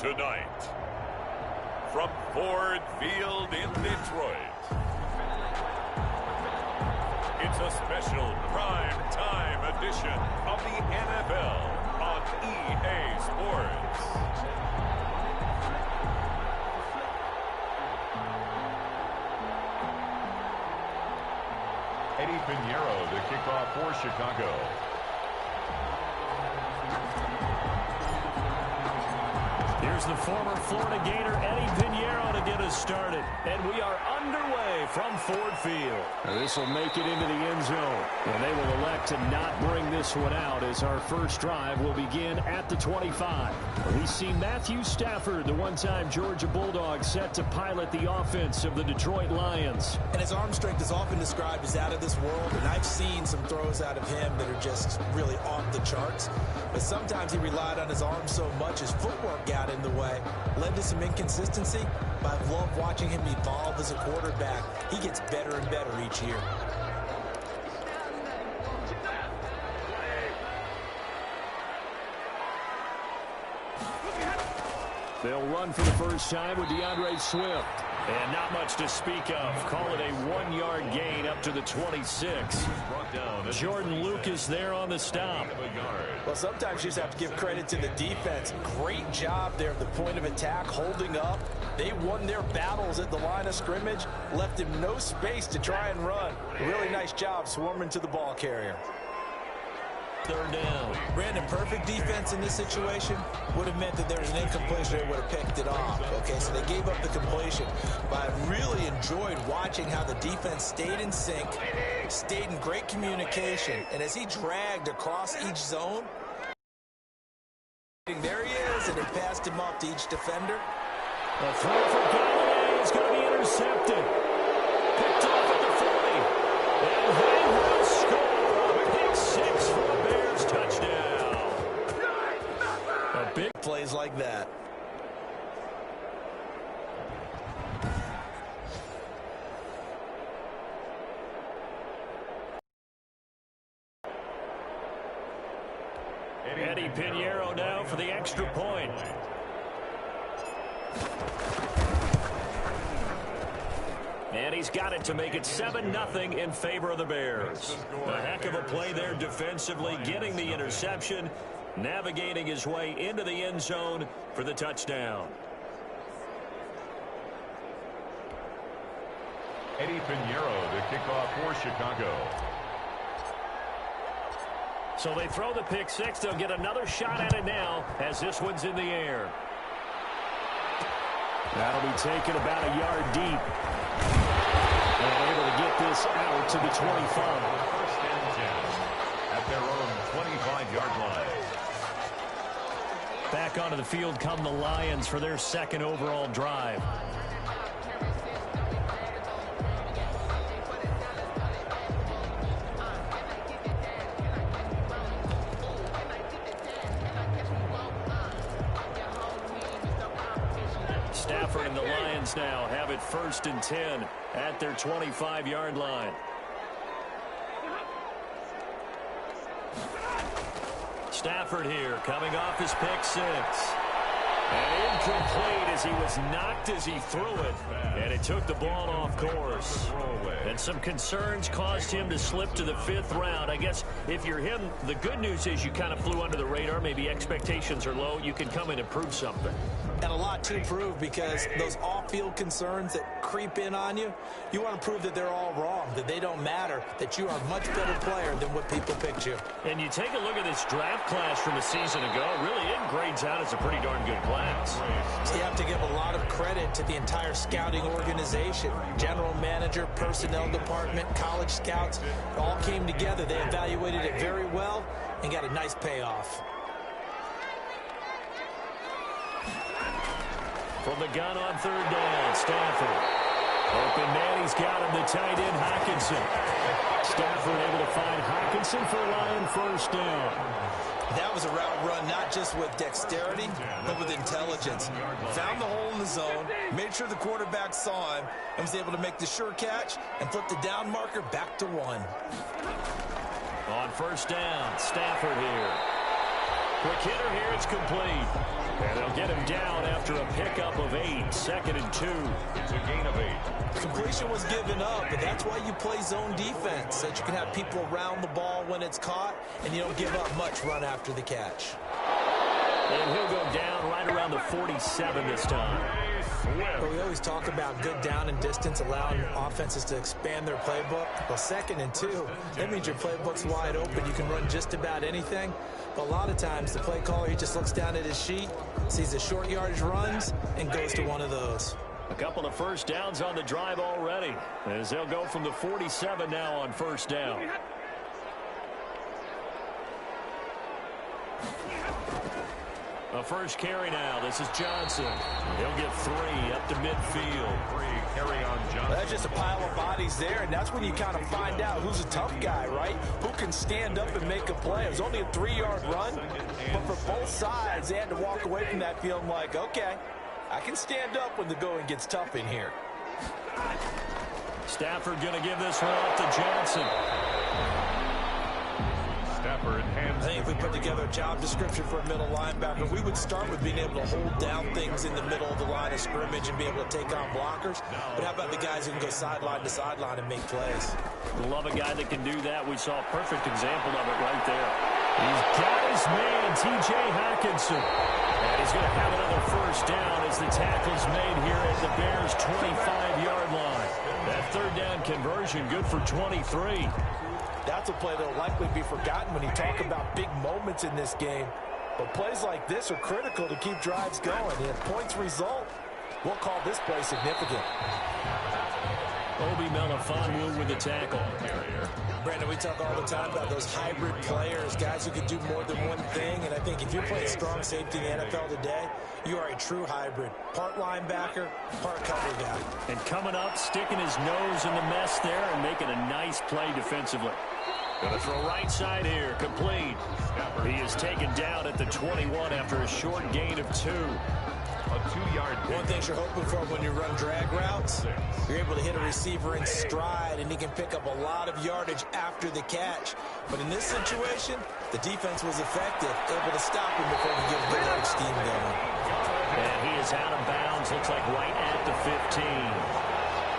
Tonight, from Ford Field in Detroit, it's a special prime time edition of the NFL on EA Sports. Eddie Pinheiro to kick off for Chicago. Here's the former Florida Gator, Eddie Pinheiro, to get us started. And we are underway from Ford Field. This will make it into the end zone. And they will elect to not bring this one out as our first drive will begin at the 25. We see Matthew Stafford, the one-time Georgia Bulldog, set to pilot the offense of the Detroit Lions. And his arm strength is often described as out of this world. And I've seen some throws out of him that are just really off the charts. But sometimes he relied on his arm so much his footwork got in the way, led to some inconsistency, but I've loved watching him evolve as a quarterback. He gets better and better each year. They'll run for the first time with DeAndre Swift. And not much to speak of. Call it a 1-yard gain up to the 26. Jordan Lucas there on the stop. Well, sometimes you just have to give credit to the defense. Great job there at the point of attack, holding up. They won their battles at the line of scrimmage, left him no space to try and run. A really nice job swarming to the ball carrier. Third down. Brandon, perfect defense in this situation would have meant that there was an incompletion. They would have picked it off. Okay, so they gave up the completion. But I really enjoyed watching how the defense stayed in sync, stayed in great communication, and as he dragged across each zone, there he is, and it passed him off to each defender. A throw for Galloway is going to be intercepted. Picked off at the 40. And they will score. Pick 6 for the Bears. Touchdown. A big plays like that. Eddie Pinheiro now for the extra point. And he's got it to make it 7-0 in favor of the Bears. A heck of a play there defensively, getting the interception, navigating his way into the end zone for the touchdown. Eddie Pinheiro to kick off for Chicago. So they throw the pick 6. They'll get another shot at it now as this one's in the air. That'll be taken about a yard deep. And able to get this out to the 25. First and 10 at their own 25-yard line. Back onto the field come the Lions for their second overall drive. Stafford and the Lions now have it 1st and 10 at their 25-yard line. Stafford here coming off his pick 6. And incomplete as he was knocked as he threw it. And it took the ball off course. And some concerns caused him to slip to the 5th round. I guess if you're him, the good news is you kind of flew under the radar. Maybe expectations are low. You can come in and prove something. And a lot to prove, because those off-field concerns that creep in on you, you want to prove that they're all wrong, that they don't matter, that you are a much better player than what people picked you. And you take a look at this draft class from a season ago, really it grades out as a pretty darn good class. So you have to give a lot of credit to the entire scouting organization. General manager, personnel department, college scouts, all came together. They evaluated it very well and got a nice payoff. From the gun on 3rd down, Stafford. Open man, he's got him, the tight end, Hockenson. Stafford able to find Hockenson for a Lion 1st down. That was a route run, not just with dexterity, but with intelligence. Found the hole in the zone, made sure the quarterback saw him, and was able to make the sure catch and flip the down marker back to 1. On 1st down, Stafford here. Quick hitter here, it's complete. And they'll get him down after a pickup of 8, 2nd and 2. It's a gain of 8. Completion was given up, but that's why you play zone defense, so that you can have people around the ball when it's caught, and you don't give up much run after the catch. And he'll go down right around the 47 this time. But we always talk about good down and distance, allowing offenses to expand their playbook. Well, 2nd and 2, that means your playbook's wide open. You can run just about anything. But a lot of times, the play caller, he just looks down at his sheet, sees the short yardage runs, and goes to one of those. A couple of first downs on the drive already, as they'll go from the 47 now on first down. A first carry now. This is Johnson. He'll get 3 up to midfield. 3 carry on Johnson. That's just a pile of bodies there, and that's when you kind of find out who's a tough guy, right? Who can stand up and make a play. It was only a 3-yard run, but for both sides, they had to walk away from that feeling like, okay, I can stand up when the going gets tough in here. Stafford going to give this one off to Johnson. Stafford hands. I think if we put together a job description for a middle linebacker, we would start with being able to hold down things in the middle of the line of scrimmage and be able to take on blockers. But how about the guys who can go sideline to sideline and make plays? Love a guy that can do that. We saw a perfect example of it right there. He's got his man, T.J. Hockenson. And he's going to have another first down as the tackle's made here at the Bears' 25-yard line. That third down conversion good for 23. That's a play that will likely be forgotten when you talk about big moments in this game. But plays like this are critical to keep drives going. And if points result, we'll call this play significant. Obi Melifonwu with the tackle. Brandon, we talk all the time about those hybrid players, guys who can do more than one thing. And I think if you're playing strong safety in the NFL today, you are a true hybrid. Part linebacker, part cover guy. And coming up, sticking his nose in the mess there and making a nice play defensively. Going to throw right side here, complete. He is taken down at the 21 after a short gain of 2. A 2-yard. One thing you're hoping for when you run drag routes, you're able to hit a receiver in stride, and he can pick up a lot of yardage after the catch. But in this situation, the defense was effective, able to stop him before he could get a good yardage scheme going. And he is out of bounds, looks like right at the 15.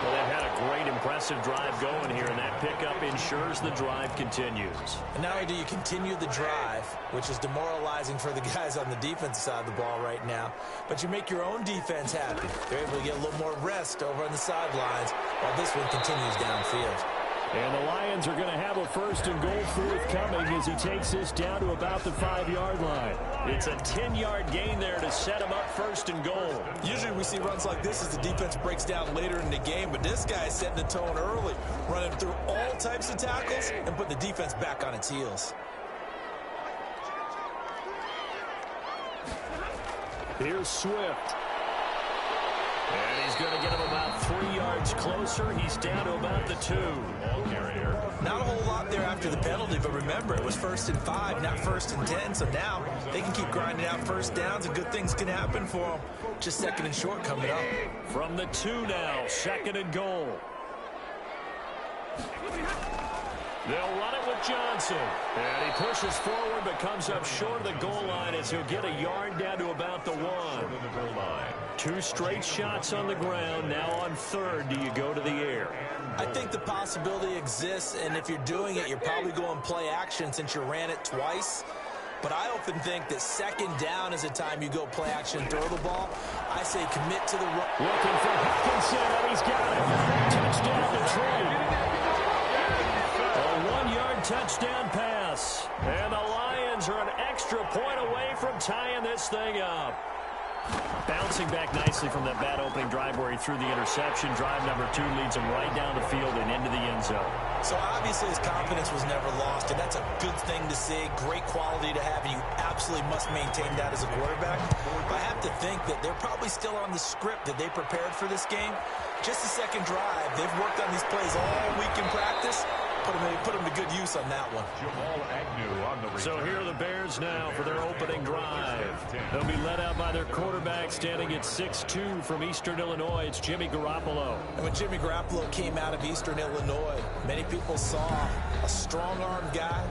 Well, they've had a great, impressive drive going here, and that pickup ensures the drive continues. And not only do you continue the drive, which is demoralizing for the guys on the defensive side of the ball right now, but you make your own defense happy. They're able to get a little more rest over on the sidelines while this one continues downfield. And the Lions are going to have a 1st and goal forthcoming as he takes this down to about the 5-yard line. It's a 10-yard gain there to set him up 1st and goal. Usually we see runs like this as the defense breaks down later in the game, but this guy is setting the tone early, running through all types of tackles and putting the defense back on its heels. Here's Swift. And he's going to get him about 3 yards closer. He's down to about the 2. Ball carrier. Not a whole lot there after the penalty, but remember, it was 1st and 5, not 1st and 10. So now they can keep grinding out first downs, and good things can happen for them. Just 2nd and short coming up. From the 2 now, 2nd and goal. They'll run it with Johnson. And he pushes forward but comes up short of the goal line as he'll get a yard down to about the 1. 2 straight shots on the ground. Now on 3rd, do you go to the air? I think the possibility exists, and if you're doing it, you're probably going play action since you ran it twice. But I often think that 2nd down is the time you go play action and throw the ball. I say commit to the run. Looking for Hockenson, and he's got it. Touchdown Detroit. A 1-yard touchdown pass. And the Lions are an extra point away from tying this thing up. Bouncing back nicely from that bad opening drive where he threw the interception. Drive number 2 leads him right down the field and into the end zone. So obviously his confidence was never lost, and that's a good thing to see. Great quality to have, and you absolutely must maintain that as a quarterback. But I have to think that they're probably still on the script that they prepared for this game. Just the 2nd drive. They've worked on these plays all week in practice. Put them to good use on that one. Jamal Agnew on the return. So here are the Bears now for their opening drive. They'll be led out by their quarterback standing at 6'2" from Eastern Illinois. It's Jimmy Garoppolo. And when Jimmy Garoppolo came out of Eastern Illinois, many people saw a strong-armed guy,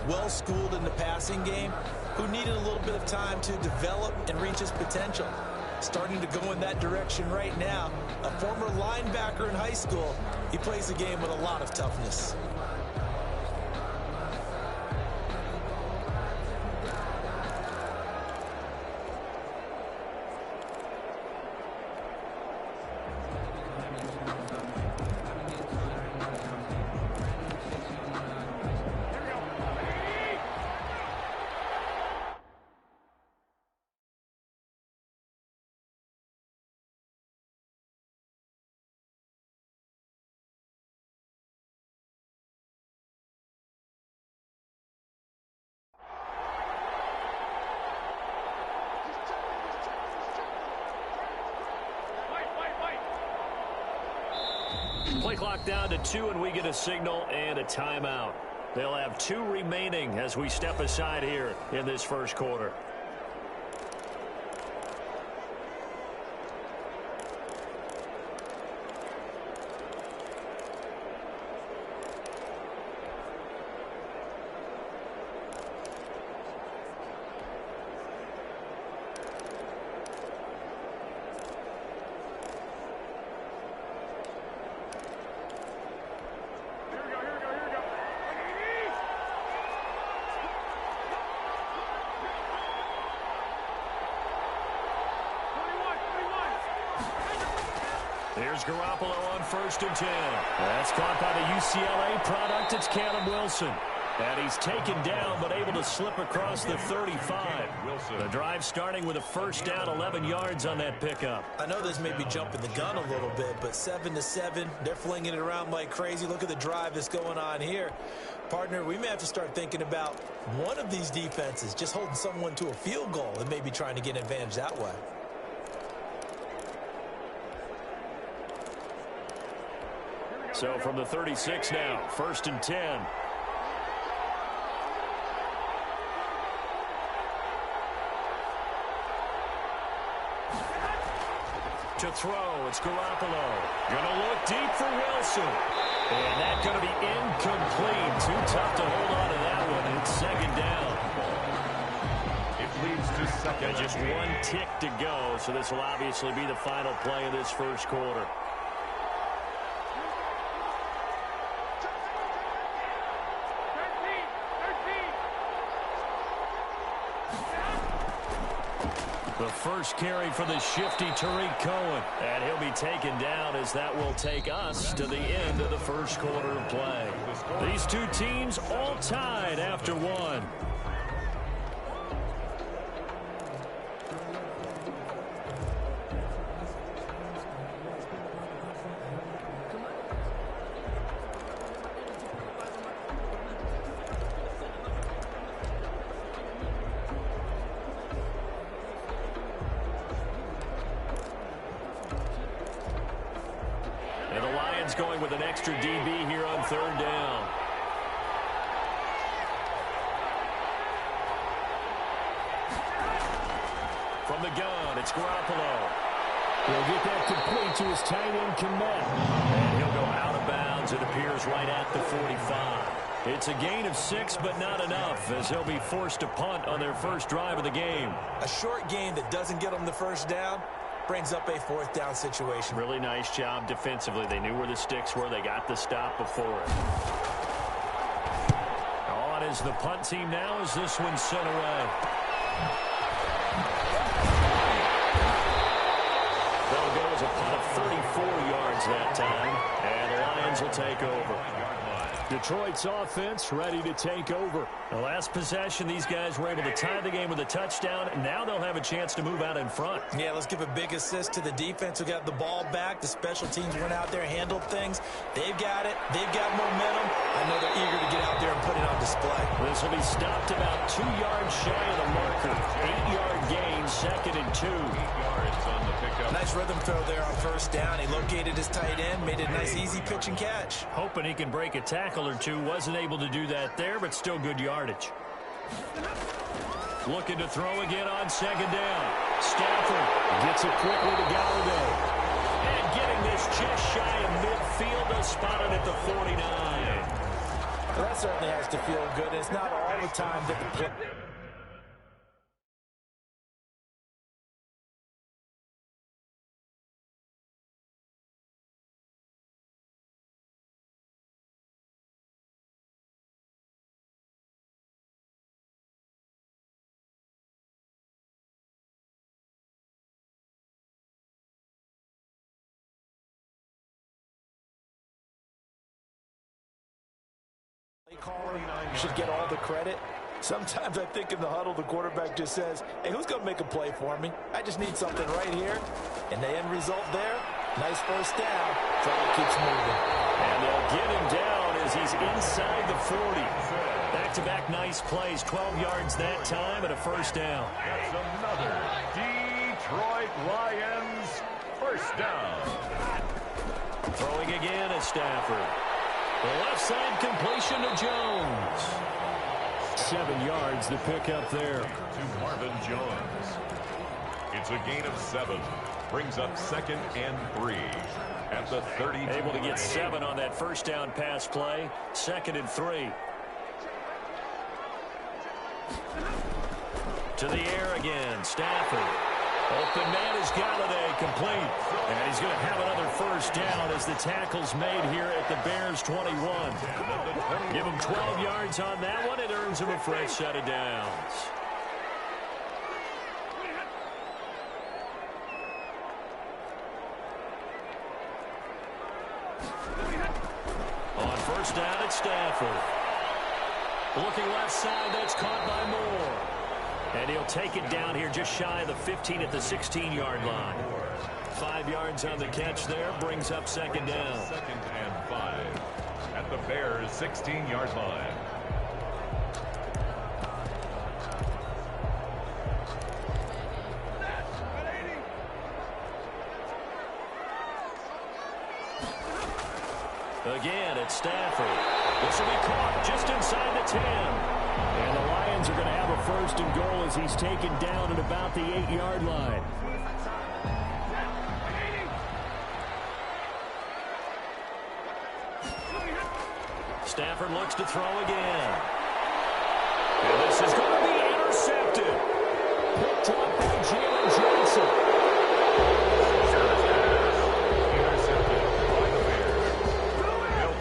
well-schooled in the passing game, who needed a little bit of time to develop and reach his potential. Starting to go in that direction right now. A former linebacker in high school, he plays the game with a lot of toughness. Play clock down to 2, and we get a signal and a timeout. They'll have 2 remaining as we step aside here in this first quarter. Here's Garoppolo on 1st and 10. That's caught by the UCLA product. It's Caleb Wilson. And he's taken down but able to slip across the 35. The drive starting with a first down, 11 yards on that pickup. I know this may be jumping the gun a little bit, but 7-7, they're flinging it around like crazy. Look at the drive that's going on here. Partner, we may have to start thinking about one of these defenses just holding someone to a field goal and maybe trying to get an advantage that way. So from the 36 now, 1st and 10. To throw, it's Garoppolo. Gonna look deep for Wilson. And that's gonna be incomplete. Too tough to hold on to that one. It's 2nd down. It leads to second. And just 1 tick to go, so this will obviously be the final play of this first quarter. The first carry for the shifty Tariq Cohen. And he'll be taken down as that will take us to the end of the first quarter of play. These 2 teams all tied after 1. Going with an extra DB here on 3rd down. From the gun, it's Garoppolo. He'll get that complete to his tight end Kmet. And he'll go out of bounds. It appears right at the 45. It's a gain of 6, but not enough, as they'll be forced to punt on their first drive of the game. A short game that doesn't get them the first down brings up a 4th down situation. Really nice job defensively. They knew where the sticks were. They got the stop before it. On is the punt team now as this one's sent away. They'll go as a punt of 34 yards that time. And the Lions will take over. Detroit's offense ready to take over. The last possession, these guys were able to tie the game with a touchdown. Now they'll have a chance to move out in front. Yeah, let's give a big assist to the defense who got the ball back. The special teams went out there, handled things. They've got it. They've got momentum. I know they're eager to get out there and put it on display. This will be stopped about 2 yards shy of the marker. 8-yard gain, 2nd and 2. 8 yards on the pickup. Nice rhythm throw there on 1st down. He located his tight end, made it a nice, easy pitch and catch. Hoping he can break a tackle or 2. Wasn't able to do that there, but still good yardage. Looking to throw again on 2nd down. Stafford gets it quickly to Galladay. And getting this just shy of midfield, spotted at the 49. Well, that certainly has to feel good. It's not all the time that the play Caller should get all the credit. Sometimes I think in the huddle, the quarterback just says, hey, who's going to make a play for me? I just need something right here. And the end result there, nice first down. So it keeps moving. And they'll get him down as he's inside the 40. Back-to-back nice plays, 12 yards that time and a first down. That's another Detroit Lions first down. Throwing again is Stafford. The left side completion to Jones. 7 yards the pick up there. To Marvin Jones. It's a gain of 7. Brings up 2nd and 3 at the 30. Able to get 7 on that first down pass play. 2nd and 3. To the air again. Stafford. Open man is Galladay, complete. And he's going to have another first down as the tackle's made here at the Bears 21. Give him 12 yards on that one. It earns him a fresh set of downs. On first down, it's Stafford. Looking left side, that's caught by Moore. And he'll take it down here just shy of the 15 at the 16-yard line. 5 yards on the catch there, brings up 2nd down. 2nd and 5 at the Bears' 16-yard line. Again, it's Stafford. This will be caught just inside the 10. And the Lions are going to have a first and goal as he's taken down at about the 8-yard line. Stafford looks to throw again. And this is going to be intercepted. Picked up by Jalen Johnson.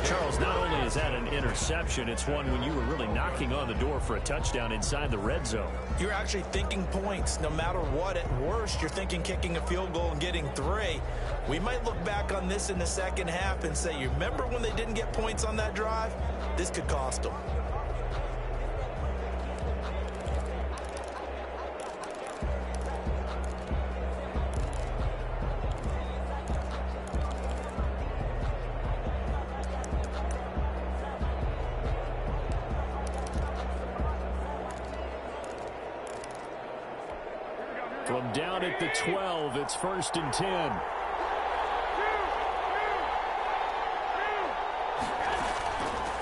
Charles, not only is that an interception, it's one when you were really knocking on the door for a touchdown inside the red zone. You're actually thinking points no matter what. At worst, you're thinking kicking a field goal and getting 3. We might look back on this in the second half and say, you remember when they didn't get points on that drive? This could cost them. From down at the 12, it's 1st and 10.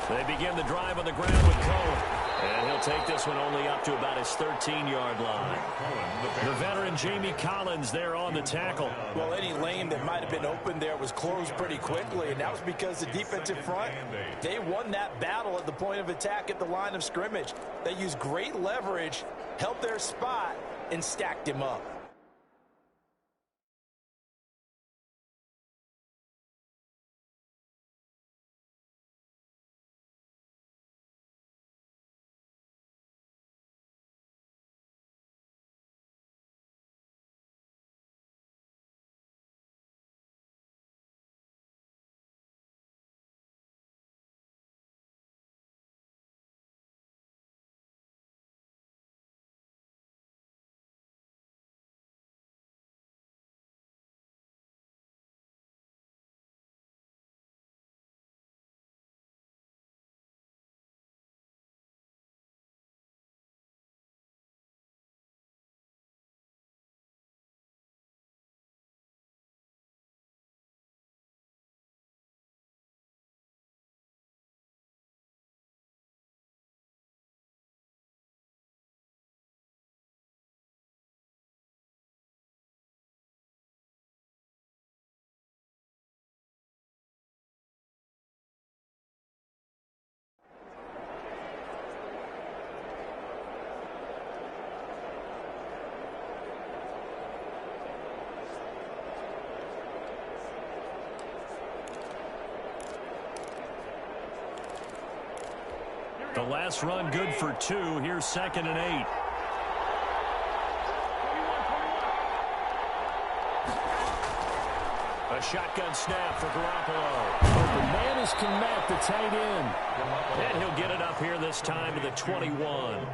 They begin the drive on the ground with Cohen. And he'll take this one only up to about his 13-yard line. The veteran Jamie Collins there on the tackle. Well, any lane that might have been open there was closed pretty quickly, and that was because the defensive front, they won that battle at the point of attack at the line of scrimmage. They used great leverage, held their spot, and stacked him up. The last run good for 2. Here's 2nd and 8. A shotgun snap for Garoppolo. The man is Kmet, the tight end. And he'll get it up here this time to the 21.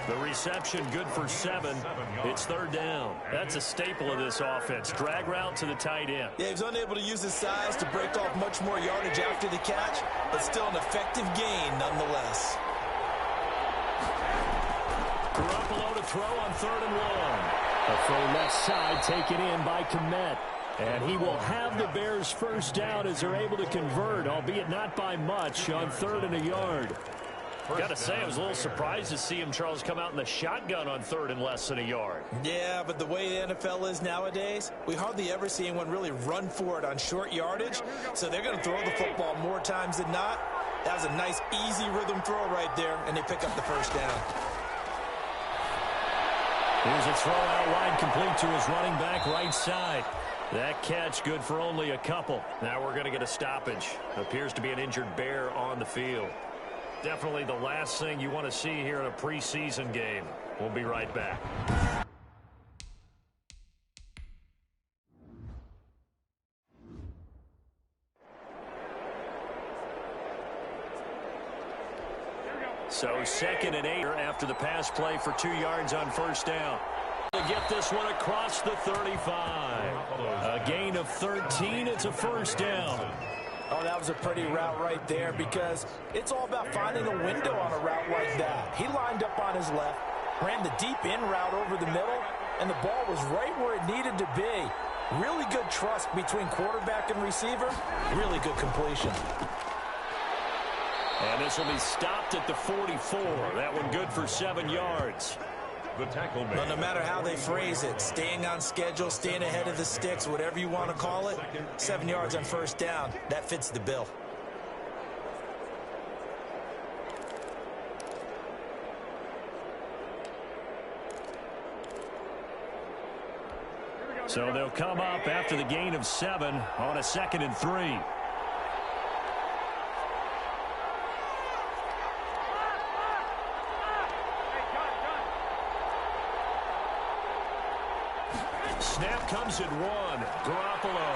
The reception good for 7. It's third down. That's a staple of this offense. Drag route to the tight end. Yeah, he's unable to use his size to break off much more yardage after the catch, but still an effective gain nonetheless. Garoppolo to throw on 3rd and 1. A full left side taken in by Kmet. And he will have the Bears first down as they're able to convert, albeit not by much, on 3rd and a yard. Got to say, I was a little surprised to see him, Charles, come out in the shotgun on 3rd and less than a yard. Yeah, but the way the NFL is nowadays, we hardly ever see anyone really run for it on short yardage. So they're going to throw the football more times than not. That was a nice, easy rhythm throw right there, and they pick up the first down. Here's a throw out wide, complete to his running back right side. That catch good for only a couple. Now we're going to get a stoppage. Appears to be an injured Bear on the field. Definitely the last thing you want to see here in a preseason game. We'll be right back. So 2nd and 8 after the pass play for 2 yards on first down. To get this one across the 35. A gain of 13. It's a first down. Oh, that was a pretty route right there because it's all about finding a window on a route like that. He lined up on his left, ran the deep in route over the middle, and the ball was right where it needed to be. Really good trust between quarterback and receiver. Really good completion. And this will be stopped at the 44. That one good for 7 yards. The tackle man. Well, no matter how they phrase it, staying on schedule, staying ahead of the sticks, whatever you want to call it, 7 yards on first down, that fits the bill. So they'll come up after the gain of 7 on a 2nd and 3. Snap comes at 1. Garoppolo.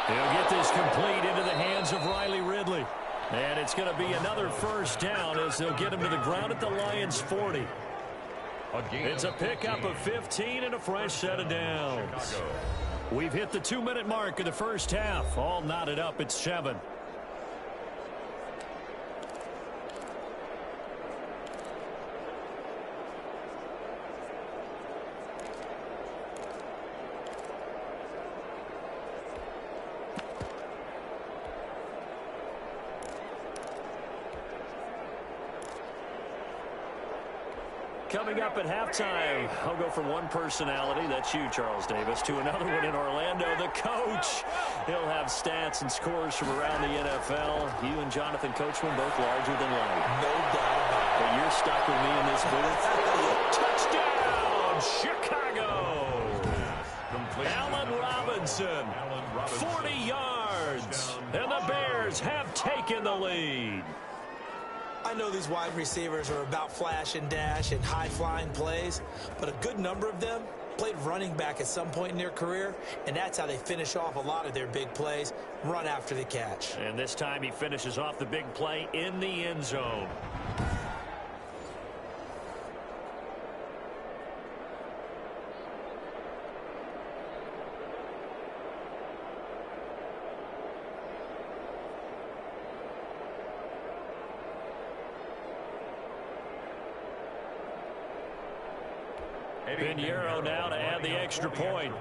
He'll get this complete into the hands of Riley Ridley. And it's going to be another first down as they'll get him to the ground at the Lions' 40. It's a pickup of 15 and a fresh set of downs. We've hit the 2-minute mark of the first half. All knotted up at 7. Coming up at halftime, I'll go from one personality, that's you, Charles Davis, to another one in Orlando, the coach. He'll have stats and scores from around the NFL. You and Jonathan Coachman both larger than life. No doubt about it. But you're stuck with me in this booth. Touchdown, Chicago! Allen Robinson, 40 yards, and the Bears have taken the lead. I know these wide receivers are about flash and dash and high-flying plays, but a good number of them played running back at some point in their career, and that's how they finish off a lot of their big plays, run after the catch. And this time he finishes off the big play in the end zone. Pinheiro now to add the extra point.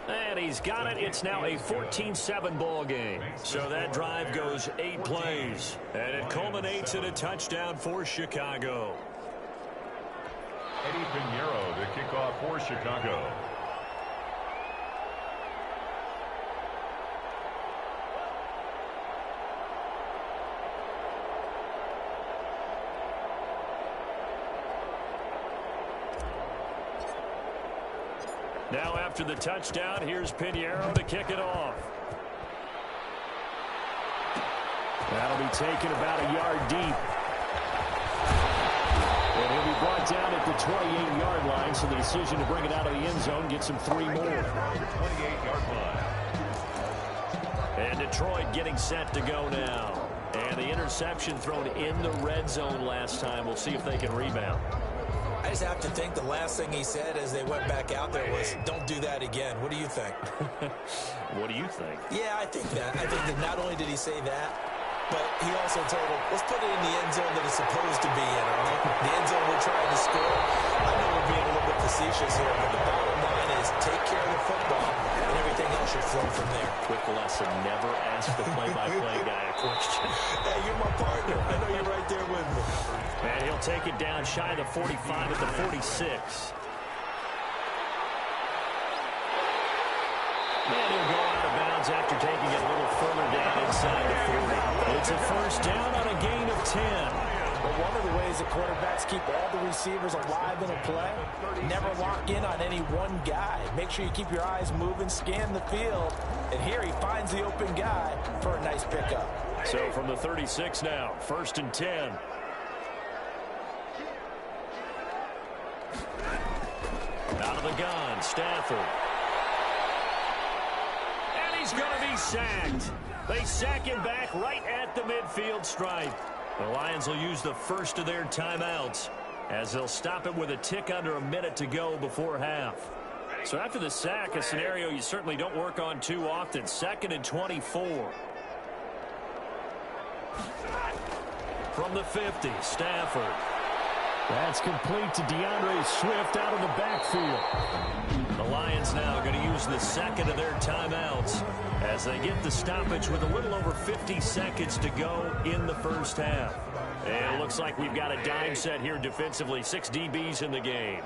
And he's got it. It's now a 14-7 ball game. So that drive goes 8 plays. And it culminates in a touchdown for Chicago. Eddie Pinheiro to kick off for Chicago. Now after the touchdown, here's Pinheiro to kick it off. That'll be taken about a yard deep. the 28-yard line, so the decision to bring it out of the end zone gets him 3 more. 28-yard line. And Detroit getting set to go now. And the interception thrown in the red zone last time. We'll see if they can rebound. I just have to think the last thing he said as they went back out there was, don't do that again. What do you think? What do you think? Yeah, I think that. I think that not only did he say that, but he also told him, let's put it in the end zone that it's supposed to be in, all right? The end zone we're trying to score. I know we're being a little bit facetious here, but the bottom line is take care of the football, and everything else should flow from there. Quick lesson, never ask the play-by-play guy a question. Hey, you're my partner. I know you're right there with me. And he'll take it down shy of the 45 at the 46. And he'll go out of bounds after taking it a little further down inside the 40. It's a first down on a gain of 10. But one of the ways the quarterbacks keep all the receivers alive in a play, never lock in on any one guy. Make sure you keep your eyes moving, scan the field, and here he finds the open guy for a nice pickup. So from the 36 now, first and 10. Out of the gun, Stafford. And he's going to be sacked. They sack him back right at the midfield stripe. The Lions will use the first of their timeouts as they'll stop it with a tick under a minute to go before half. So after the sack, a scenario you certainly don't work on too often. 2nd and 24. From the 50, Stafford. That's complete to DeAndre Swift out of the backfield. The Lions now going to use the second of their timeouts as they get the stoppage with a little over 50 seconds to go in the first half. And it looks like we've got a dime set here defensively. 6 DBs in the game.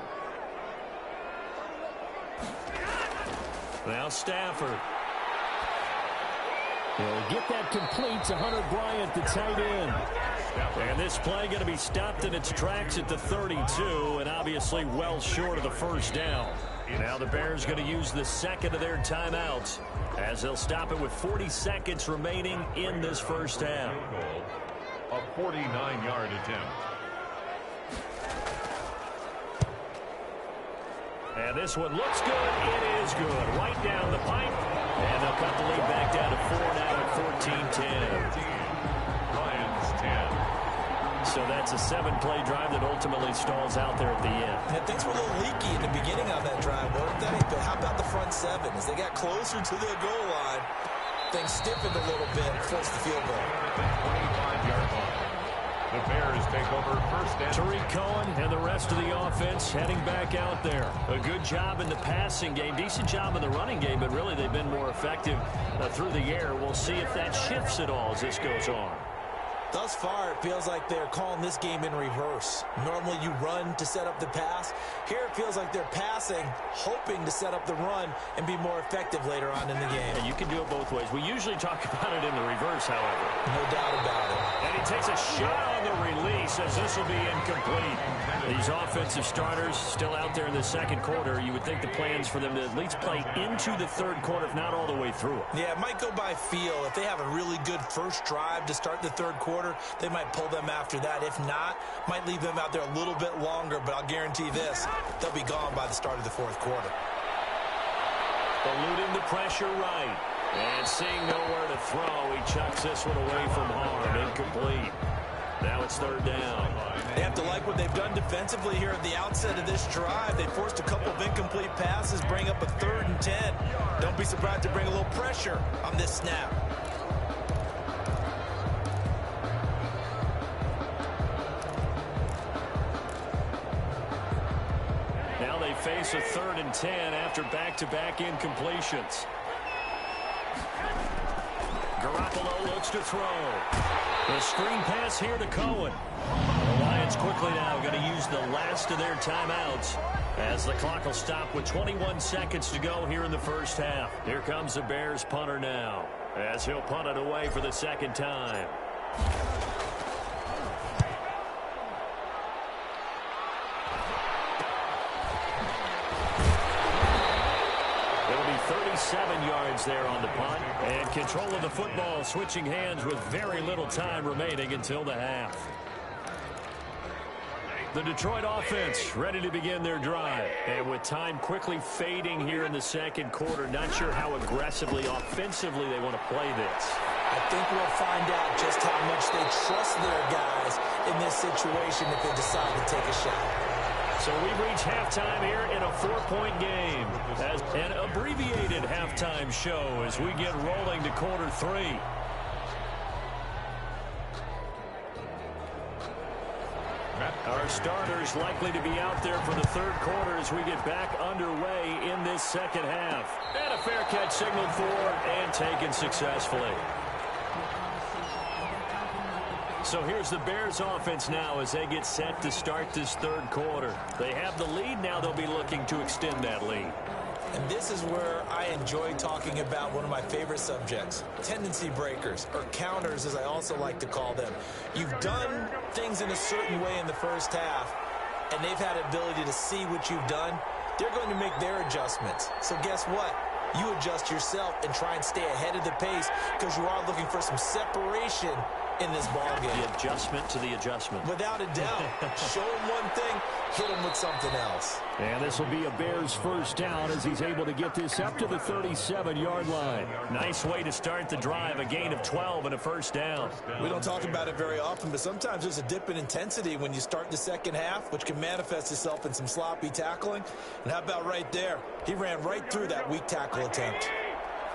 Now Stafford. He'll get that complete to Hunter Bryant, the tight end. And this play going to be stopped in its tracks at the 32, and obviously well short of the first down. Now the Bears going to use the second of their timeouts as they'll stop it with 40 seconds remaining in this first half. A 49-yard attempt. And this one looks good. It is good. Right down the pipe. And they'll cut the lead back down to 4 now at 14-10. Lions 10. So that's a 7-play drive that ultimately stalls out there at the end. Yeah, things were a little leaky in the beginning on that drive, weren't they? But how about the front 7? As they got closer to the goal line, things stiffened a little bit and forced the field goal. 25-yard line. The Bears take over first and Tariq Cohen and the rest of the offense heading back out there. A good job in the passing game, decent job in the running game, but really they've been more effective through the air. We'll see if that shifts at all as this goes on. Thus far, it feels like they're calling this game in reverse. Normally you run to set up the pass. Here it feels like they're passing, hoping to set up the run and be more effective later on in the game. And you can do it both ways. We usually talk about it in the reverse, however. No doubt about it. And he takes a shot on the release as this will be incomplete. These offensive starters still out there in the second quarter. You would think the plans for them to at least play into the third quarter, if not all the way through it. Yeah, it might go by feel. If they have a really good first drive to start the third quarter, they might pull them after that. If not, might leave them out there a little bit longer, but I'll guarantee this, they'll be gone by the start of the fourth quarter. Eluding the pressure right. And seeing nowhere to throw, he chucks this one away from harm. Incomplete. Now it's third down. They have to like what they've done defensively here at the outset of this drive. They forced a couple of incomplete passes, bring up a 3rd and 10. Don't be surprised to bring a little pressure on this snap. Now they face a 3rd and 10 after back-to-back incompletions. Garoppolo looks to throw. The screen pass here to Cohen. The Lions quickly now going to use the last of their timeouts as the clock will stop with 21 seconds to go here in the first half. Here comes the Bears punter now as he'll punt it away for the second time. It'll be 37 yards there on the punt. And control of the football switching hands with very little time remaining until the half. The Detroit offense ready to begin their drive. And with time quickly fading here in the second quarter, not sure how aggressively, offensively they want to play this. I think we'll find out just how much they trust their guys in this situation if they decide to take a shot. So we reach halftime here in a 4-point game. As an abbreviated halftime show as we get rolling to quarter 3. Our starters likely to be out there for the third quarter as we get back underway in this second half. And a fair catch signaled for and taken successfully. So here's the Bears offense now as they get set to start this third quarter. They have the lead. Now they'll be looking to extend that lead. And this is where I enjoy talking about one of my favorite subjects, tendency breakers, or counters as I also like to call them. You've done things in a certain way in the first half, and they've had the ability to see what you've done. They're going to make their adjustments. So guess what? You adjust yourself and try and stay ahead of the pace because you are looking for some separation in this ball game. The adjustment to the adjustment. Without a doubt. Show him one thing, hit him with something else. And this will be a Bears first down as he's able to get this up to the 37-yard line. Nice way to start the drive, a gain of 12 and a first down. We don't talk about it very often, but sometimes there's a dip in intensity when you start the second half, which can manifest itself in some sloppy tackling. And how about right there? He ran right through that weak tackle attempt.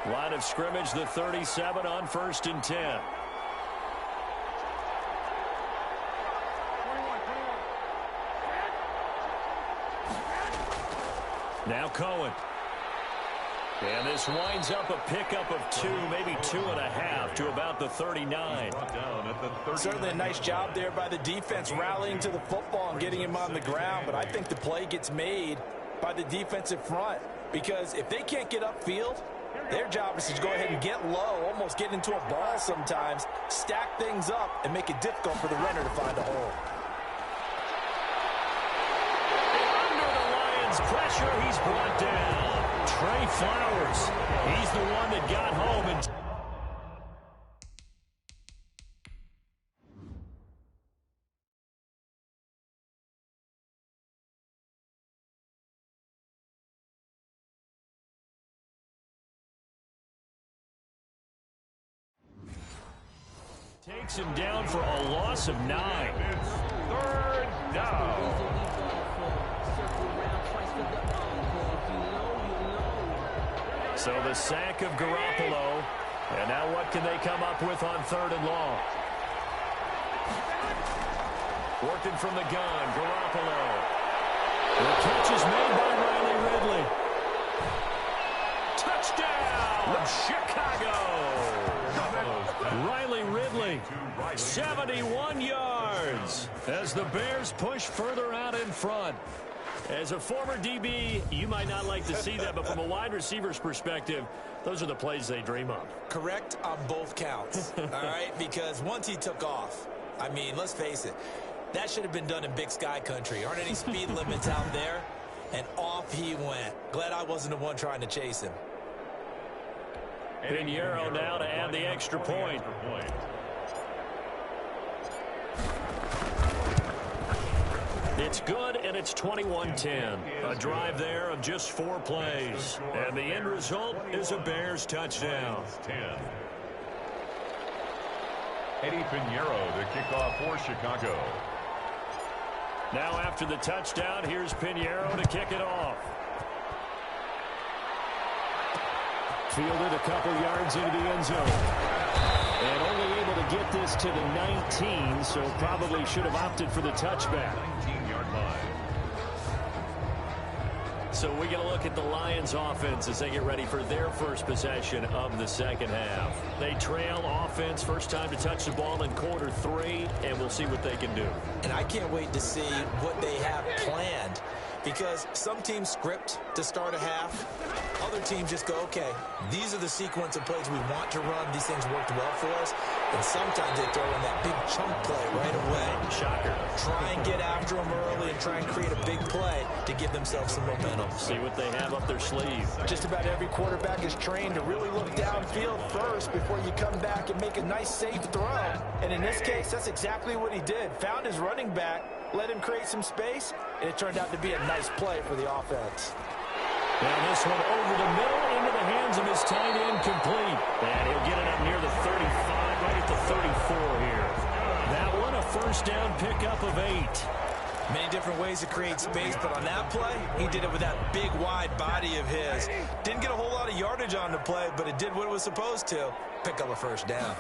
Line of scrimmage, the 37 on 1st and 10. Now Cohen. And this winds up a pickup of 2, maybe 2.5 to about the 39. Certainly a nice job there by the defense rallying to the football and getting him on the ground. But I think the play gets made by the defensive front because if they can't get upfield, their job is to go ahead and get low, almost get into a ball sometimes, stack things up, and make it difficult for the runner to find a hole. Pressure, he's brought down. Trey Flowers. He's the one that got home and takes him down for a loss of 9. It's 3rd down. So the sack of Garoppolo. And now what can they come up with on 3rd and long? Working from the gun, Garoppolo. The catch is made by Riley Ridley. Touchdown, Chicago. Riley Ridley, 71 yards as the Bears push further out in front. As a former DB, you might not like to see that, but from a wide receiver's perspective, those are the plays they dream of. Correct on both counts, all right? Because once he took off, I mean, let's face it, that should have been done in Big Sky country. Aren't any speed limits out there? And off he went. Glad I wasn't the one trying to chase him. Pinheiro now to add the extra point. It's good, and it's 21-10. A drive there of just 4 plays. And the end result is a Bears touchdown. 10. Eddie Pinheiro to kick off for Chicago. Now after the touchdown, here's Pinheiro to kick it off. Fielded a couple yards into the end zone. And only able to get this to the 19, so probably should have opted for the touchback. 19-yard line. So we get a look at the Lions offense as they get ready for their first possession of the second half. They trail offense, first time to touch the ball in quarter 3, and we'll see what they can do. And I can't wait to see what they have planned because some teams script to start a half. Other teams just go, okay, these are the sequence of plays we want to run. These things worked well for us. And sometimes they throw in that big chunk play right away. Shocker. Try and get after them early and try and create a big play to give themselves some momentum. See what they have up their sleeve. Just about every quarterback is trained to really look downfield first before you come back and make a nice, safe throw. And in this case, that's exactly what he did. Found his running back, let him create some space, and it turned out to be a nice play for the offense. Now this one over the middle into the hands of his tight end, complete. And he'll get it up near the 35, right at the 34 here. That one, a first down pickup of 8. Many different ways to create space, but on that play, he did it with that big, wide body of his. Didn't get a whole lot of yardage on the play, but it did what it was supposed to. Pick up a first down.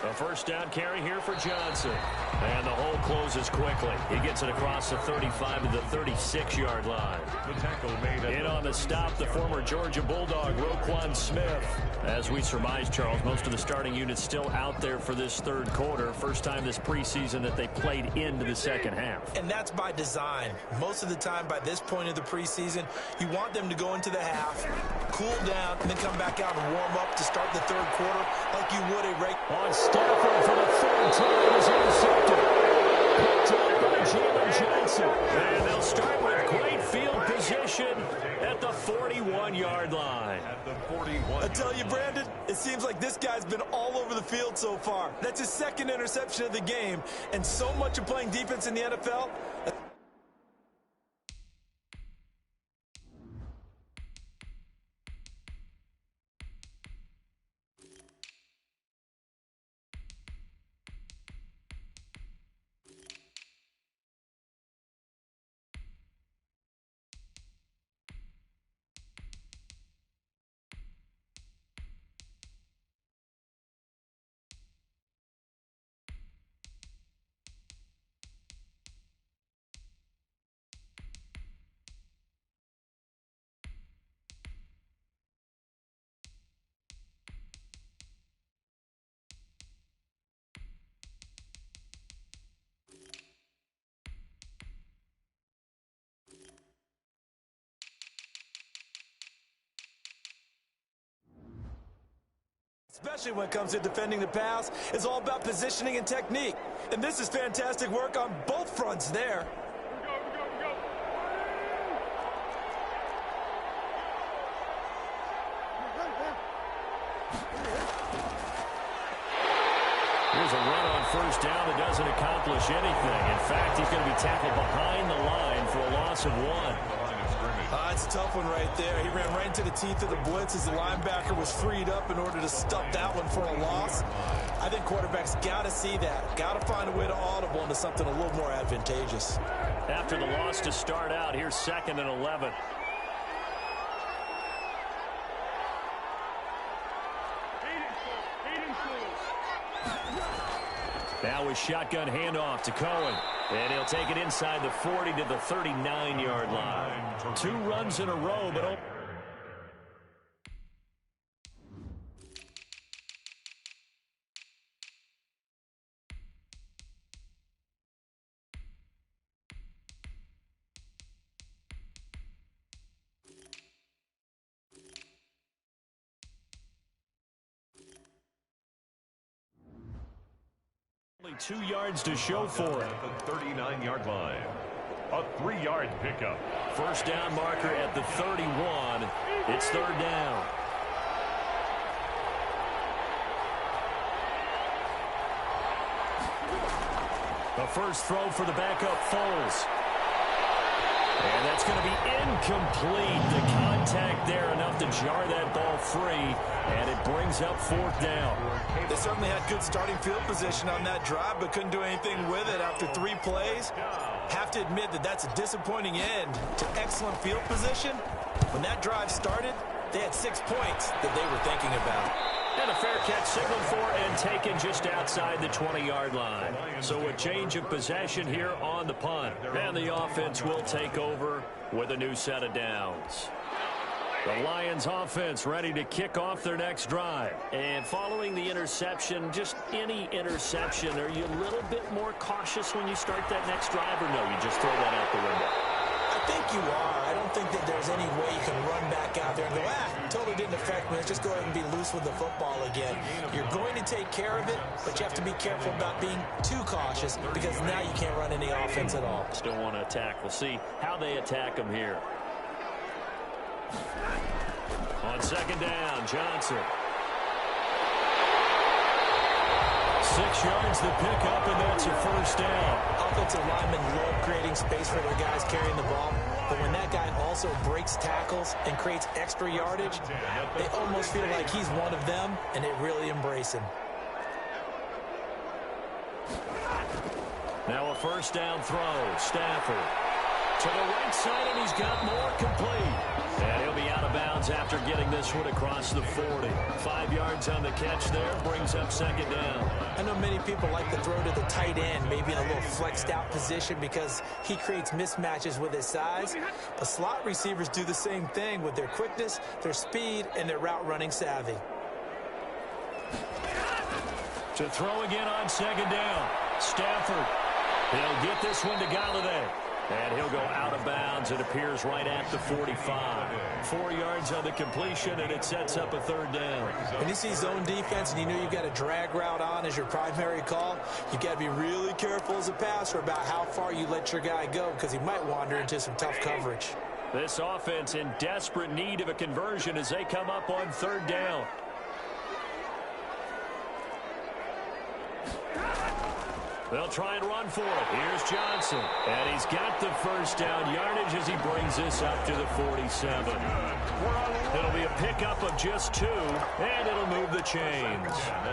A first down carry here for Johnson. And the hole closes quickly. He gets it across the 35 to the 36-yard line. The tackle made in on the stop, the former Georgia Bulldog, Roquan Smith. As we surmised, Charles, most of the starting units still out there for this third quarter. First time this preseason that they played into the second half. And that's by design. Most of the time by this point of the preseason, you want them to go into the half, cool down, and then come back out and warm up to start the third quarter like you would a regular. On Stafford for the third time is intercepted. Picked up by Jalen Johnson. And they'll start with great field position at the 41-yard line. At the 41. I tell you, Brandon, it seems like this guy's been all over the field so far. That's his second interception of the game. And so much of playing defense in the NFL. Especially when it comes to defending the pass, it's all about positioning and technique. And this is fantastic work on both fronts there. Here's a run on first down that doesn't accomplish anything. In fact, he's going to be tackled behind the line for a loss of 1. It's a tough one right there. He ran right into the teeth of the blitz as the linebacker was freed up in order to stop that one for a loss. I think quarterbacks got to see that. Got to find a way to audible into something a little more advantageous. After the loss to start out, here's 2nd and 11. Now a shotgun handoff to Cohen. And he'll take it inside the 40 to the 39-yard line. 2 runs in a row, but... only 2 yards to show for it. At the 39-yard line. A 3-yard pickup. First down marker at the 31. It's 3rd down. The first throw for the backup Foles. And that's going to be incomplete. The contact there enough to jar that ball free. And it brings up 4th down. They certainly had good starting field position on that drive, but couldn't do anything with it after 3 plays. Have to admit that that's a disappointing end to excellent field position. When that drive started, they had 6 points that they were thinking about. And a fair catch signaled for and taken just outside the 20-yard line. So a change of possession here on the punt. And the offense will take over with a new set of downs. The Lions offense ready to kick off their next drive. And following the interception, just any interception, are you a little bit more cautious when you start that next drive, or no, you just throw that out the window? I think you are. I don't think that there's any way you can run back out there and go, totally didn't affect me. Let's just go ahead and be loose with the football again. You're going to take care of it, but you have to be careful about being too cautious because now you can't run any offense at all. Still want to attack. We'll see how they attack them here. On 2nd down, Johnson. 6 yards to pick up, and that's a first down. Offensive linemen love creating space for their guys carrying the ball, but when that guy also breaks tackles and creates extra yardage, they almost feel like he's one of them, and they really embrace him. Now a first down throw. Stafford to the right side, and he's got more complete. And he'll be out of bounds after getting this one across the 40. 5 yards on the catch there, brings up second down. I know many people like to throw to the tight end, maybe in a little flexed out position because he creates mismatches with his size. But slot receivers do the same thing with their quickness, their speed, and their route running savvy. To throw again on second down. Stafford. He'll get this one to Galladay. And he'll go out of bounds. It appears right at the 45. 4 yards on the completion, and it sets up a third down. When you see zone defense and you know you've got a drag route on as your primary call, you've got to be really careful as a passer about how far you let your guy go because he might wander into some tough coverage. This offense in desperate need of a conversion as they come up on third down. They'll try and run for it. Here's Johnson. And he's got the first down yardage as he brings this up to the 47. It'll be a pickup of just 2, and it'll move the chains.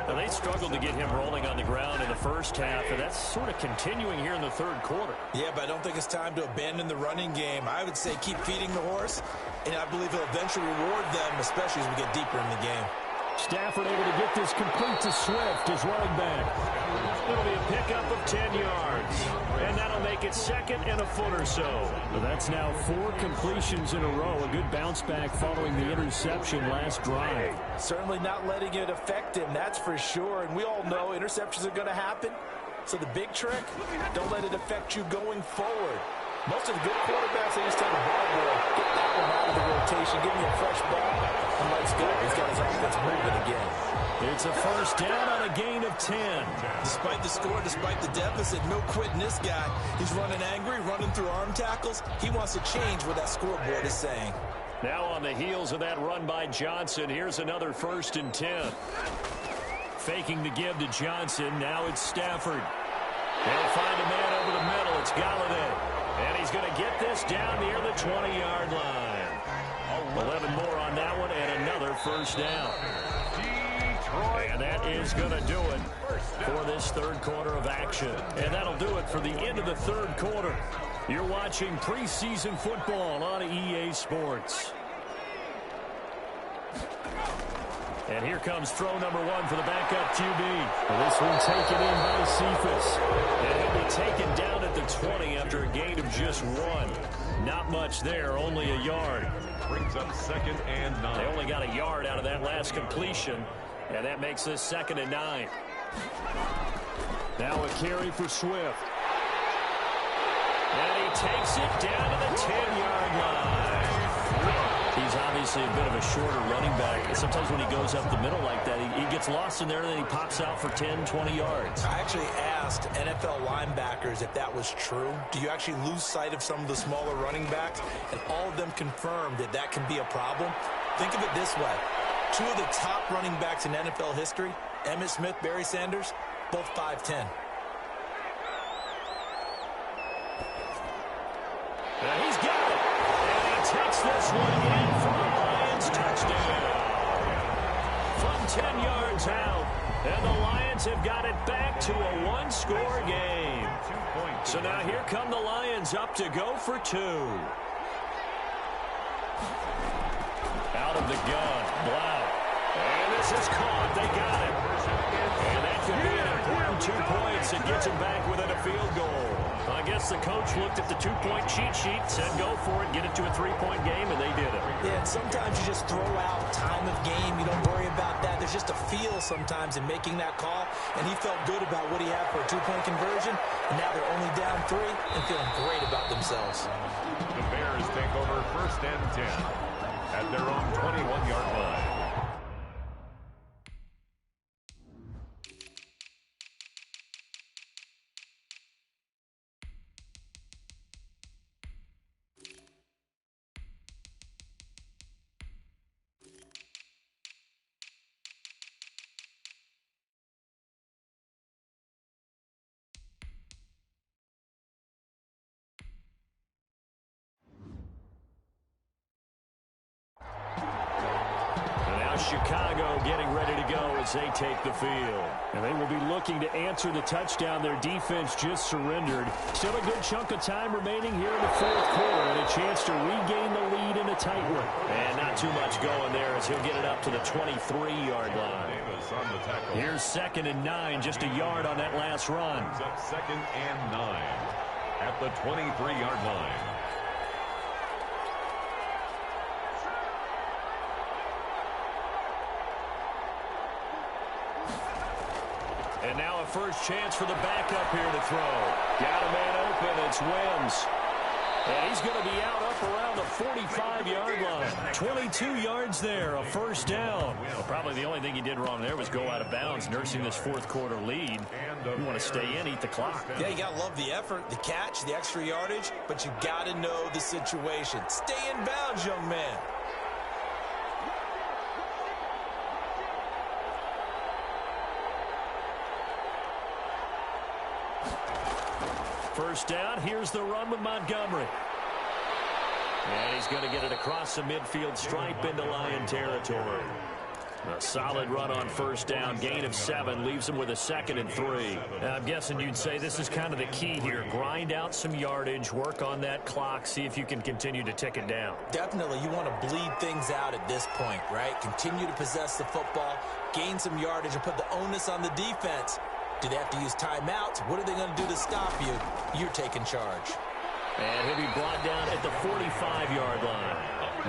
Now, they struggled to get him rolling on the ground in the first half, and that's sort of continuing here in the third quarter. Yeah, but I don't think it's time to abandon the running game. I would say keep feeding the horse, and I believe he'll eventually reward them, especially as we get deeper in the game. Stafford able to get this complete to Swift, his running back. It'll be a pickup of 10 yards, and that'll make it second and a foot or so. Well, that's now 4 completions in a row. A good bounce back following the interception last drive. Certainly not letting it affect him, that's for sure. And we all know interceptions are going to happen. So the big trick, don't let it affect you going forward. Most of the good quarterbacks, they just tell the ball boy, get that one out of the rotation, give me a fresh ball, and let's go. He's got his offense moving again. It's a first down on a gain of 10. Despite the score, despite the deficit, no quitting this guy. He's running angry, running through arm tackles. He wants to change what that scoreboard is saying. Now on the heels of that run by Johnson, here's another 1st and 10. Faking the give to Johnson. Now it's Stafford. They'll find a man over the middle. It's Galladay. And he's going to get this down near the 20-yard line. 11 more on that one, and another first down. And that is going to do it for this third quarter of action. And that'll do it for the end of the third quarter. You're watching preseason football on EA Sports. And here comes throw number 1 for the backup QB. Well, this one taken in by Cephas. And he'll be taken down at the 20 after a gain of just 1. Not much there, only a yard. Brings up second and 9. They only got a yard out of that last completion, and that makes this 2nd and 9. Now a carry for Swift. And he takes it down to the 10-yard line. He's obviously a bit of a shorter running back. And sometimes when he goes up the middle like that, he gets lost in there, and then he pops out for 10, 20 yards. I actually asked NFL linebackers if that was true. Do you actually lose sight of some of the smaller running backs? And all of them confirmed that that can be a problem. Think of it this way. 2 of the top running backs in NFL history, Emmitt Smith, Barry Sanders, both 5'10". And he's got it. And he takes this one in for the Lions touchdown. From 10 yards out. And the Lions have got it back to a 1-score game. So now here come the Lions up to go for 2. Out of the gun. Blount. And this is caught. They got it. And that could be an important 2 points. It gets them back within a field goal. I guess the coach looked at the 2-point cheat sheet, said go for it, get it to a 3-point game, and they did it. Yeah, and sometimes you just throw out time of game. You don't worry about that. There's just a feel sometimes in making that call, and he felt good about what he had for a 2-point conversion, and now they're only down 3 and feeling great about themselves. The Bears take over 1st and 10 at their own 21-yard line. Chicago getting ready to go as they take the field. And they will be looking to answer the touchdown their defense just surrendered. Still a good chunk of time remaining here in the fourth quarter and a chance to regain the lead in a tight one. And not too much going there as he'll get it up to the 23-yard line. Here's 2nd and 9, just a yard on that last run. Up 2nd and 9 at the 23-yard line. And now a first chance for the backup here to throw. Got a man open. It's Wims. And he's going to be out up around the 45-yard line. 22 yards there, a first down. Well, probably the only thing he did wrong there was go out of bounds, nursing this fourth quarter lead. You want to stay in, eat the clock. Yeah, you got to love the effort, the catch, the extra yardage, but you got to know the situation. Stay in bounds, young man. First down, here's the run with Montgomery. And he's going to get it across the midfield stripe into Lion territory. A solid run on first down, gain of 7, leaves him with a 2nd and 3. I'm guessing you'd say this is kind of the key here. Grind out some yardage, work on that clock, see if you can continue to tick it down. Definitely, you want to bleed things out at this point, right? Continue to possess the football, gain some yardage, and put the onus on the defense. Do they have to use timeouts? What are they going to do to stop you? You're taking charge. And he'll be brought down at the 45-yard line.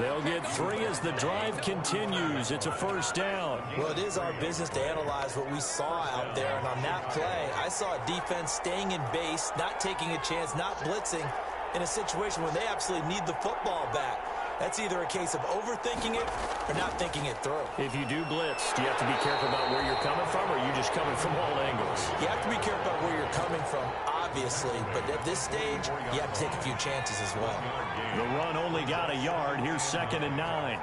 They'll get 3 as the drive continues. It's a first down. Well, it is our business to analyze what we saw out there. And on that play, I saw a defense staying in base, not taking a chance, not blitzing in a situation when they absolutely need the football back. That's either a case of overthinking it or not thinking it through. If you do blitz, do you have to be careful about where you're coming from, or are you just coming from all angles? You have to be careful about where you're coming from, obviously. But at this stage, you have to take a few chances as well. The run only got a yard. Here's 2nd and 9.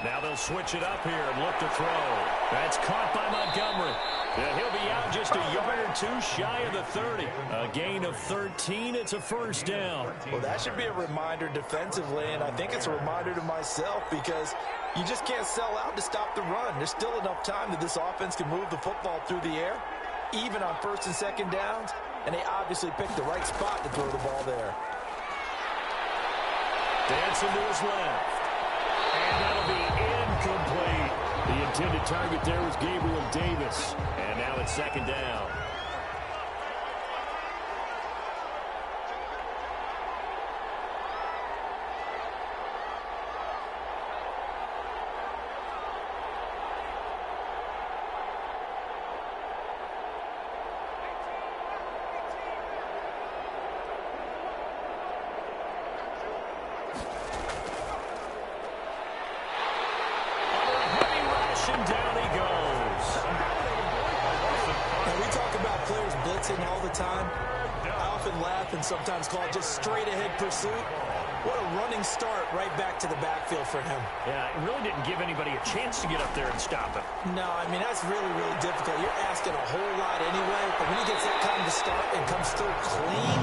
Now they'll switch it up here and look to throw. That's caught by Montgomery. Yeah, he'll be out just a yard or 2 shy of the 30. A gain of 13. It's a first down. Well, that should be a reminder defensively, and I think it's a reminder to myself because you just can't sell out to stop the run. There's still enough time that this offense can move the football through the air, even on 1st and 2nd downs, and they obviously picked the right spot to throw the ball there. Dancing to his left. And that'll be incomplete. The intended target there was Gabriel Davis. And now it's 2nd down. Down he goes. Now, we talk about players blitzing all the time. I often laugh and sometimes call it just straight-ahead pursuit. What a running start right back to the backfield for him. Yeah, it really didn't give anybody a chance to get up there and stop him. No, I mean, that's really, really difficult. You're asking a whole lot anyway, but when he gets that kind of start and comes through clean,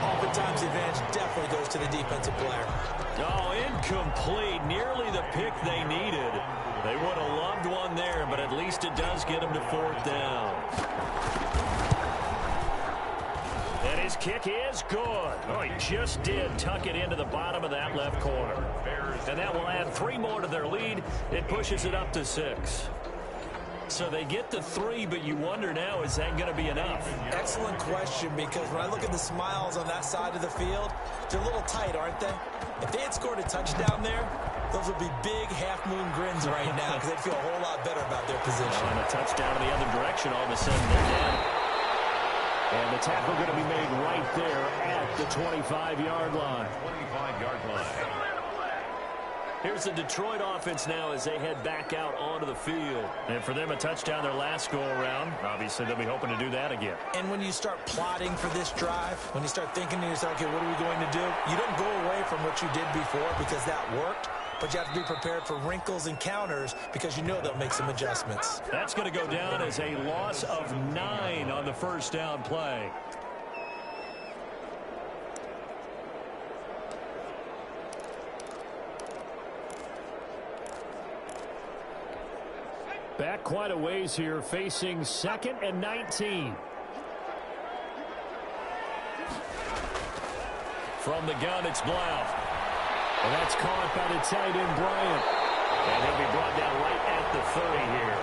oftentimes the advantage definitely goes to the defensive player. Oh, incomplete. Nearly the pick they needed. They would have loved one there, but at least it does get them to 4th down. And his kick is good. Oh, he just did tuck it into the bottom of that left corner. And that will add 3 more to their lead. It pushes it up to 6. So they get to 3, but you wonder now, is that going to be enough? Excellent question, because when I look at the smiles on that side of the field, they're a little tight, aren't they? If they had scored a touchdown there, those would be big half-moon grins right now because they'd feel a whole lot better about their position. And a touchdown in the other direction, all of a sudden they're down. And the tackle going to be made right there at the 25-yard line. 25-yard line. Here's the Detroit offense now as they head back out onto the field. And for them, a touchdown their last go-around. Obviously, they'll be hoping to do that again. And when you start plotting for this drive, when you start thinking to yourself, okay, what are we going to do? You don't go away from what you did before because that worked. But you have to be prepared for wrinkles and counters because you know they'll make some adjustments. That's going to go down as a loss of 9 on the first down play. Back quite a ways here, facing 2nd and 19. From the gun, it's Blau. And that's caught by the tight end, Bryant. And he'll be brought down right at the 30 here.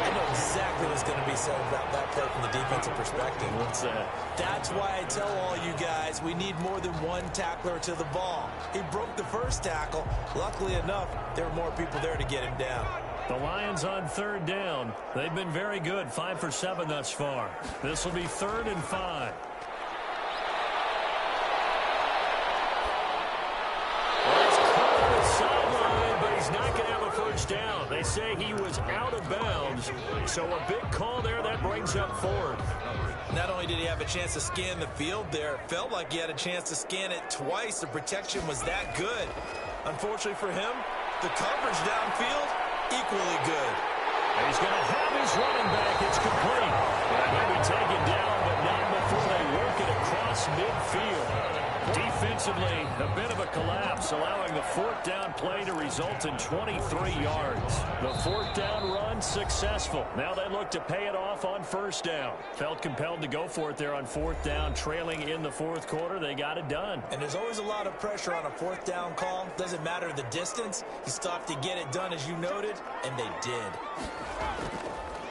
I know exactly what's going to be said about that play from the defensive perspective. What's that? That's why I tell all you guys we need more than one tackler to the ball. He broke the first tackle. Luckily enough, there were more people there to get him down. The Lions on 3rd down. They've been very good, 5 for 7 thus far. This will be 3rd and 5. Not going to have a first down. They say he was out of bounds. So a big call there that brings up 4th. Not only did he have a chance to scan the field there, it felt like he had a chance to scan it twice. The protection was that good. Unfortunately for him, the coverage downfield, equally good. And he's going to have his running back. It's complete. And he'll be taken down, but not before they work it across midfield. Defensively, a bit of a collapse, allowing the 4th down play to result in 23 yards. The 4th down run successful. Now they look to pay it off on 1st down. Felt compelled to go for it there on 4th down, trailing in the 4th quarter. They got it done. And there's always a lot of pressure on a 4th down call. Doesn't matter the distance. He stopped to get it done, as you noted, and they did.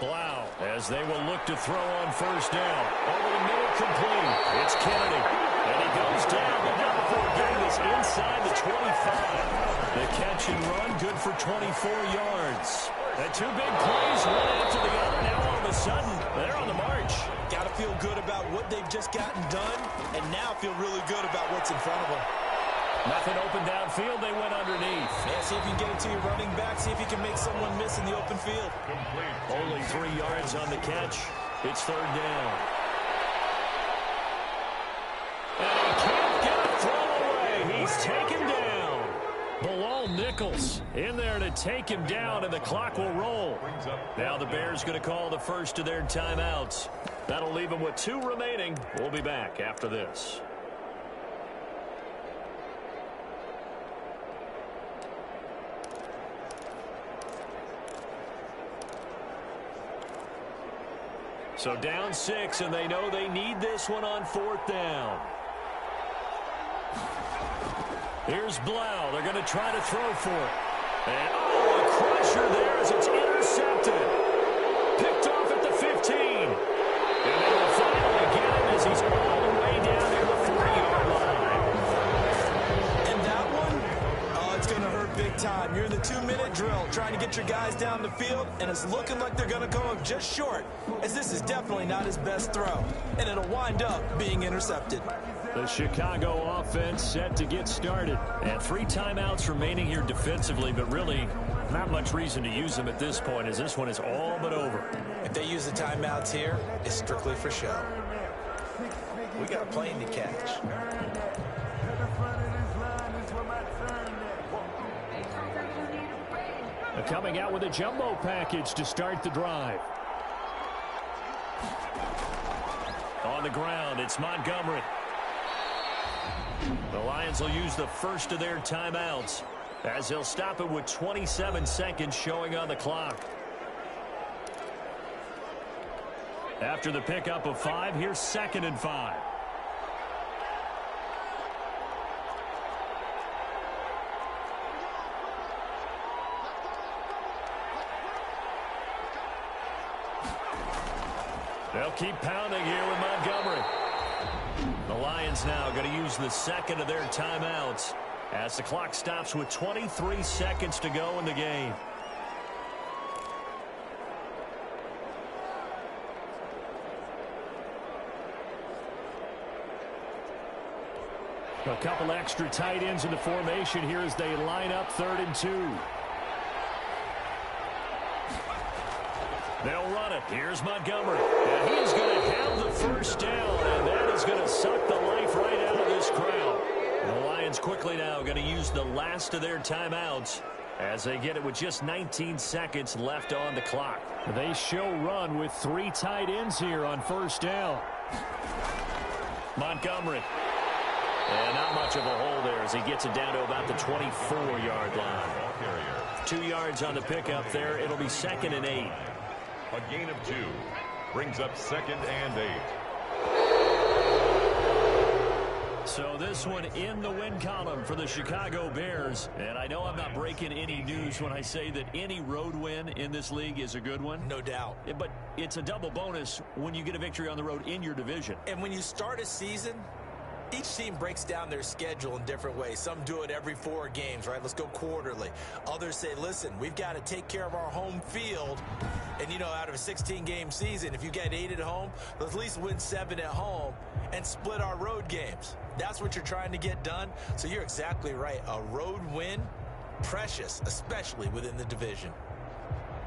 Blau, as they will look to throw on 1st down. Over the middle, complete. It's Kennedy. And he goes down, but not before getting this inside the 25. The catch and run, good for 24 yards. The 2 big plays, one after the other. Now all of a sudden, they're on the march. Got to feel good about what they've just gotten done, and now feel really good about what's in front of them. Nothing open downfield, they went underneath. Yeah, see if you can get it to your running back, see if you can make someone miss in the open field. Only 3 yards on the catch. It's 3rd down. And he can't get a throw away. He's taken down. Bilal Nichols in there to take him down, and the clock will roll. Now the Bears going to call the first of their timeouts. That'll leave them with 2 remaining. We'll be back after this. So down 6, and they know they need this one on 4th down. Here's Blau. They're going to try to throw for it. And, a crusher there as it's intercepted. Picked off at the 15. And they will finally get him as he's all the way down near the 40-yard line. And that one, it's going to hurt big time. You're in the 2-minute drill trying to get your guys down the field, and it's looking like they're going to come up just short, as this is definitely not his best throw, and it'll wind up being intercepted. The Chicago offense set to get started. And 3 timeouts remaining here defensively, but really not much reason to use them at this point, as this one is all but over. If they use the timeouts here, it's strictly for show. We got a plane to catch. Coming out with a jumbo package to start the drive. On the ground, it's Montgomery. The Lions will use the first of their timeouts, as they'll stop it with 27 seconds showing on the clock. After the pickup of 5, here's 2nd and 5. They'll keep pounding here with Montgomery. The Lions now going to use the 2nd of their timeouts as the clock stops with 23 seconds to go in the game. A couple extra tight ends in the formation here as they line up 3rd and 2. They'll run it. Here's Montgomery. And he is going to have the first down, and that is going to suck the life right out of this crowd. The Lions quickly now going to use the last of their timeouts as they get it with just 19 seconds left on the clock. They show run with 3 tight ends here on 1st down. Montgomery. And not much of a hole there as he gets it down to about the 24-yard line. 2 yards on the pickup there. It'll be 2nd and 8. A gain of 2 brings up 2nd and 8. So this one in the win column for the Chicago Bears. And I know I'm not breaking any news when I say that any road win in this league is a good one. No doubt. But it's a double bonus when you get a victory on the road in your division. And when you start a season, each team breaks down their schedule in different ways. Some do it every 4 games, right? Let's go quarterly. Others say, listen, we've got to take care of our home field. And, you know, out of a 16-game season, if you get 8 at home, let's at least win 7 at home and split our road games. That's what you're trying to get done. So you're exactly right. A road win, precious, especially within the division.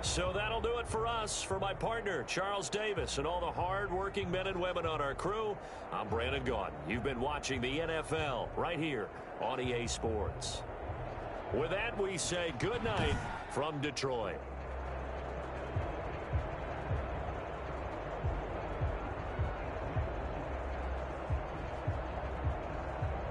So that'll do it for us. For my partner, Charles Davis, and all the hard-working men and women on our crew, I'm Brandon Gaudin. You've been watching the NFL right here on EA Sports. With that, we say good night from Detroit.